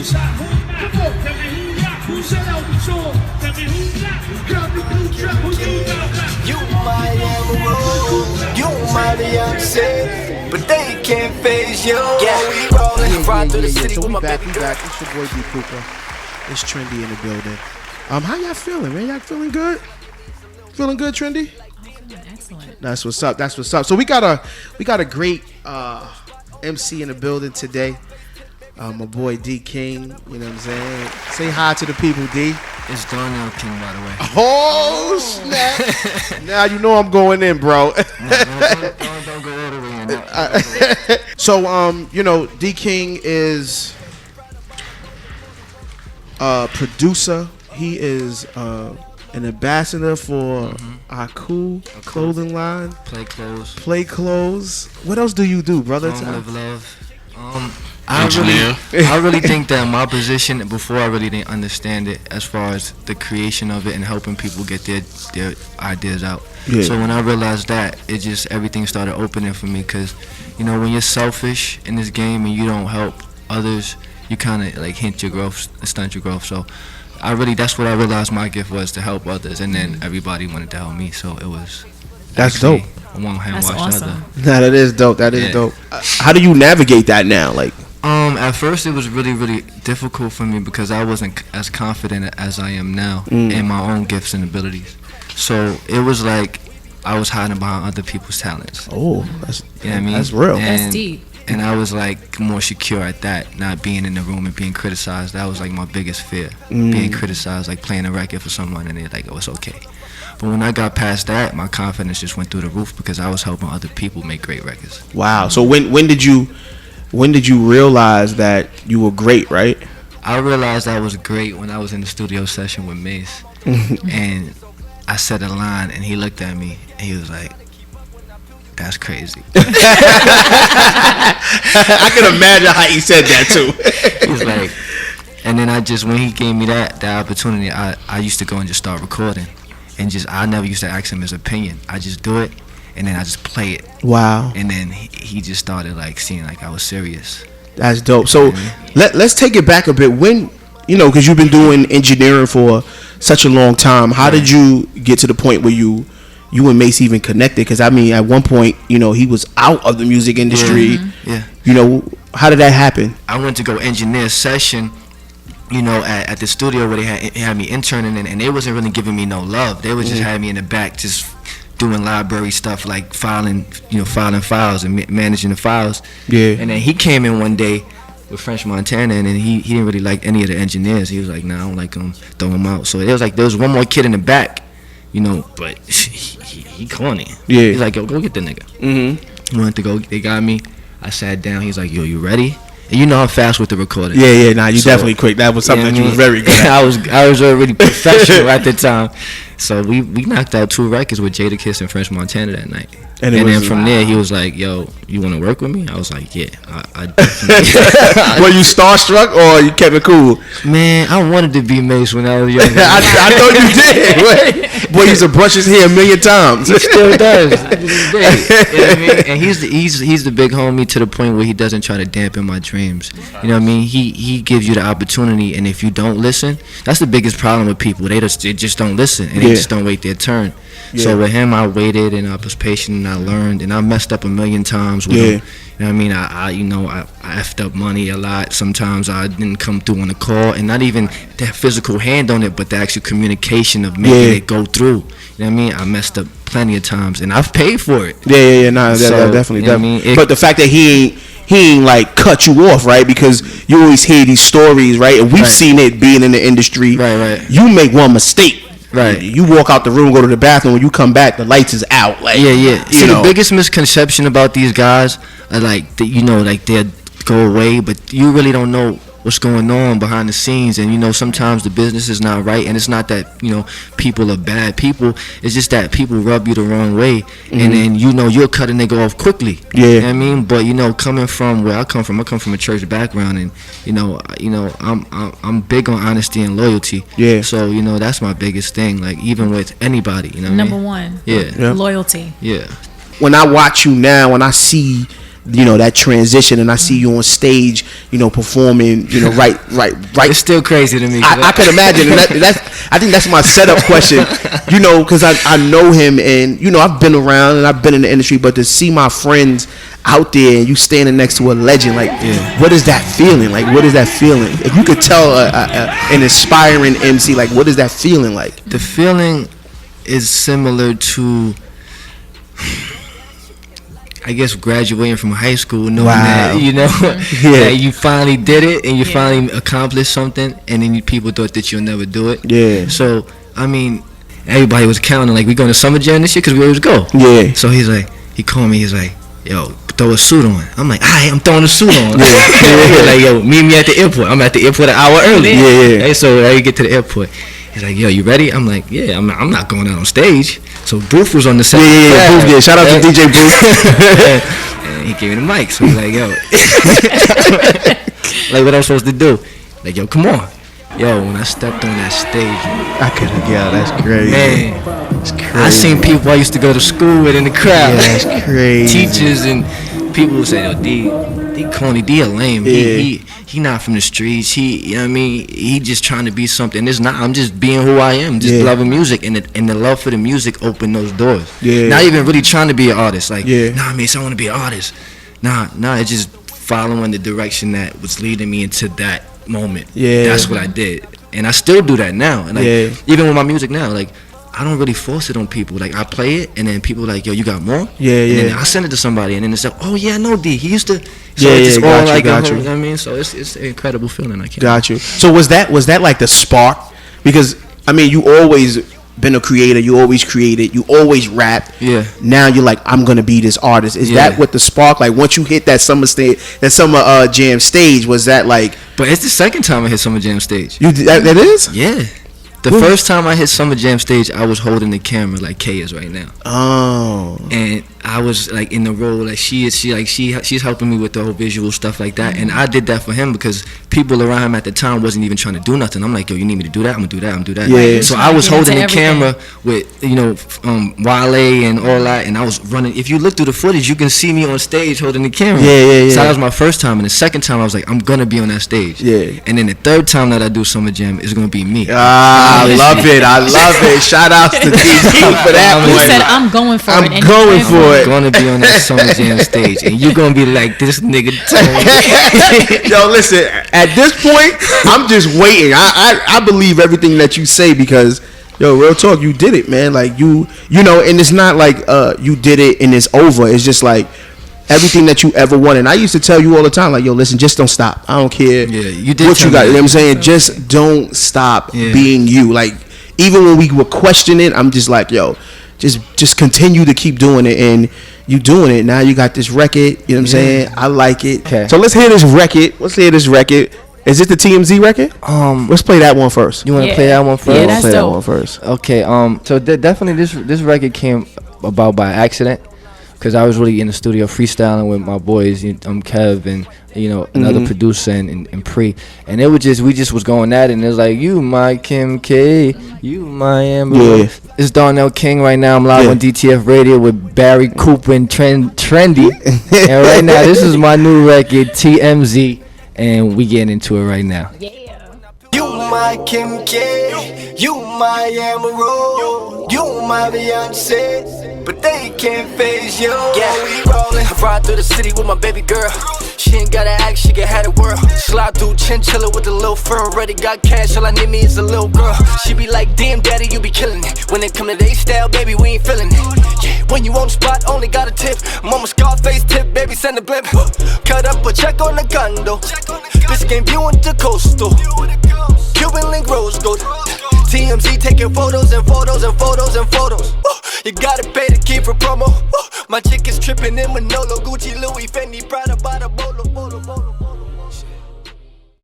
You might emerald, you might upset, but they can't face you. Yeah, we rollin', ride through the city with my baby girl. It's your boy D Cooper. It's Trendy in the building. How y'all feeling, man? Y'all feeling good? Feeling good, Trendy? Excellent. That's what's up. That's what's up. So we got a great MC in the building today. My boy Dking, you know what I'm saying? Say hi to the people, D. It's Dking, by the way. Oh, snap. Now you know I'm going in, bro. Don't go all the way in. So, you know, Dking is a producer. He is an ambassador for Aku clothing line. Play clothes. What else do you do, brother? Live love. I really think that my position, before I really didn't understand it, as far as the creation of it and helping people get their ideas out. Yeah. So when I realized that, it just, everything started opening for me, because, you know, when you're selfish in this game and you don't help others, you kind of like stunt your growth. So that's what I realized my gift was, to help others, and then everybody wanted to help me. So it was. That's dope. One hand That's wash the awesome. other. Nah, that is dope. That is dope. How do you navigate that now? Like, at first it was really, really difficult for me, because I wasn't as confident as I am now in my own gifts and abilities. So it was like I was hiding behind other people's talents. Oh, that's, you know what I mean? That's real. That's deep. And I was like more secure at that, not being in the room and being criticized. That was like my biggest fear, being criticized, like playing a record for someone and they're like, oh, it's okay. But when I got past that, my confidence just went through the roof, because I was helping other people make great records. Wow. So when did you realize that you were great, right? I realized I was great when I was in the studio session with Mace. And I said a line and he looked at me and he was like, that's crazy. I can imagine how he said that too. He was like, and then when he gave me that opportunity, I used to go and just start recording. And I never used to ask him his opinion. I just do it, and then I just play it. Wow. And then he just started like seeing like I was serious. That's dope. So let's take it back a bit. When, you know, because you've been doing engineering for such a long time, how did you get to the point where you and Mace even connected? Because I mean, at one point, you know, he was out of the music industry. Yeah. You know, how did that happen? I went to go engineer a session, you know, at the studio where they had me interning, and they wasn't really giving me no love. They was just had me in the back, just doing library stuff, like filing files and managing the files. Yeah. And then he came in one day with French Montana, and then he didn't really like any of the engineers. He was like, nah, I don't like them, throw them out. So it was like there was one more kid in the back, you know, but he corny. Yeah. He's like, yo, go get the nigga. He went to go. They got me. I sat down. He's like, yo, you ready? And you know I'm fast with the recording. Yeah, nah, you definitely quick. That was something that you was very good at. I was already professional at the time. So we knocked out 2 records with Jadakiss and French Montana that night. And then from there, he was like, yo, you want to work with me? I was like, yeah, I definitely. Were you starstruck or you kept it cool? Man, I wanted to be Mace when I was younger. I thought you did. Right? Boy, he used to brush his hair 1,000,000 times. He still does. He's great. You know what I mean? And he's the big homie to the point where he doesn't try to dampen my dreams. You know what I mean? He gives you the opportunity, and if you don't listen, that's the biggest problem with people. They just don't listen, and they just don't wait their turn. Yeah. So with him, I waited and I was patient and I learned, and I messed up 1,000,000 times with him. You know what I mean? I effed up money a lot. Sometimes I didn't come through on the call, and not even that physical hand on it, but the actual communication of making it go through. You know what I mean? I messed up plenty of times, and I've paid for it. Nah, so, definitely. You know what I mean? But the fact that he ain't like cut you off, right? Because you always hear these stories, right? And we've seen it being in the industry. Right. You make one mistake. Right. You walk out the room, go to the bathroom. When you come back, the lights is out. Like, See, the biggest misconception about these guys are like, they'll go away, but you really don't know what's going on behind the scenes. And, you know, sometimes the business is not right, and it's not that, you know, people are bad people. It's just that people rub you the wrong way, and then, you know, you'll cut a nigga off quickly. You know what I mean? But, you know, coming from where I come from a church background, and, you know, I'm big on honesty and loyalty. Yeah. So, you know, that's my biggest thing, like, even with anybody, you know what I mean? Number one. Yeah. Loyalty. Yeah. When I watch you now, when I see, you know, that transition, and I see you on stage, performing, right. It's still crazy to me. I could imagine, and I think that's my setup question, because I know him, and I've been around and I've been in the industry, but to see my friends out there and you standing next to a legend, like, what is that feeling? Like, what is that feeling? If you could tell an aspiring MC, like, what is that feeling like? The feeling is similar to, I guess, graduating from high school, knowing that that you finally did it and you finally accomplished something, and then people thought that you'll never do it. Yeah. So I mean, everybody was counting, like, we going to Summer Jam this year because we always go. Yeah. So he called me. He's like, yo, throw a suit on. I'm like, alright, I'm throwing a suit on. Like, yo, meet me at the airport. I'm at the airport an hour early. Yeah. Hey, so I get to the airport. He's like, yo, you ready? I'm like, yeah, I'm not going out on stage. So Booth was on the set. Yeah, Booth. Yeah, shout out to DJ Booth. And he gave me the mic. So he's like, yo, like, what I'm supposed to do? Like, yo, come on. Yo, when I stepped on that stage, that's crazy. Man, that's crazy. I seen people I used to go to school with in the crowd. Yeah, that's crazy. Teachers and people who say, yo, D corny, D a lame. Yeah. He not from the streets. He just trying to be something. It's not. I'm just being who I am. Just loving music, and the love for the music opened those doors. Yeah. Not even really trying to be an artist. Like, nah, man, so I want to be an artist. Nah, it's just following the direction that was leading me into that moment. Yeah. That's what I did, and I still do that now. And even with my music now, like, I don't really force it on people. Like, I play it, and then people like, yo, you got more? Yeah. And then I send it to somebody, and then it's like, oh yeah, I know D. He used to. So Yeah, it's just all like, got you. You know what I mean? So it's an incredible feeling. I can't. Got you. So was that like the spark? Because I mean, you always been a creator. You always created. You always rapped. Yeah. Now you're like, I'm gonna be this artist. Is that what the spark? Like, once you hit that summer jam stage, was that like? But it's the second time I hit Summer Jam stage. That is? Yeah. The first time I hit Summer Jam stage, I was holding the camera like Kay is right now. Oh. And I was like in the role, like she's helping me with the whole visual stuff like that. And I did that for him because people around him at the time wasn't even trying to do nothing. I'm like, yo, you need me to do that? I'm gonna do that. I'm gonna do that. Yeah. So I was holding the camera with Wale and all that, and I was running. If you look through the footage, you can see me on stage holding the camera. Yeah. So that was my first time, and the second time I was like, I'm gonna be on that stage. Yeah. And then the third time that I do Summer Jam is gonna be me. I love it. Shout outs to DJ for that one. He said, I'm going for it. I'm going for it. I'm gonna be on that Summer Jam stage, and you're gonna be like, this nigga. Yo, listen. At this point, I'm just waiting. I believe everything that you say because, yo, real talk, you did it, man. Like you know, and it's not like you did it and it's over. It's just like everything that you ever wanted. And I used to tell you all the time, like, yo, listen, just don't stop. I don't care you did what you got. You know what I'm saying? Just don't stop being you. Like, even when we were questioning, I'm just like, yo, just continue to keep doing it. And you doing it. Now you got this record. You know what I'm saying? I like it. Okay. So let's hear this record. Is it the TMZ record? Let's play that one first. You want to play that one first? Yeah, that's play dope. that one first. Okay. So definitely this record came about by accident. Because I was really in the studio freestyling with my boys, Kev and another producer and Pre, and we just was going at it, and it was like, you my Kim K, you my Amber. Yeah. It's Darnell King right now. I'm live on DTF Radio with Barry Cooper and Trendy, and right now this is my new record TMZ, and we getting into it right now. You my Kim K, you my Emerald, you my Beyonce, but they can't phase you. Yeah, we rollin'. I ride through the city with my baby girl. She ain't gotta act, she can have the world. Slide through chinchilla with a little fur. Already got cash, all I need me is a little girl. She be like, damn daddy, you be killing it. When it come to they style, baby, we ain't feeling it. Yeah, when you on the spot, only got a tip. Mama Scarface tip, baby, send a blimp. Cut up a check on the condo. Biscayne view into coastal. Cuban link rose gold. TMZ taking photos and photos and photos and photos. You gotta pay to keep for promo. My chick is tripping in Manolo, Gucci, Louis, Fendi, Prada, Bada, Bolo, Bolo, Bolo.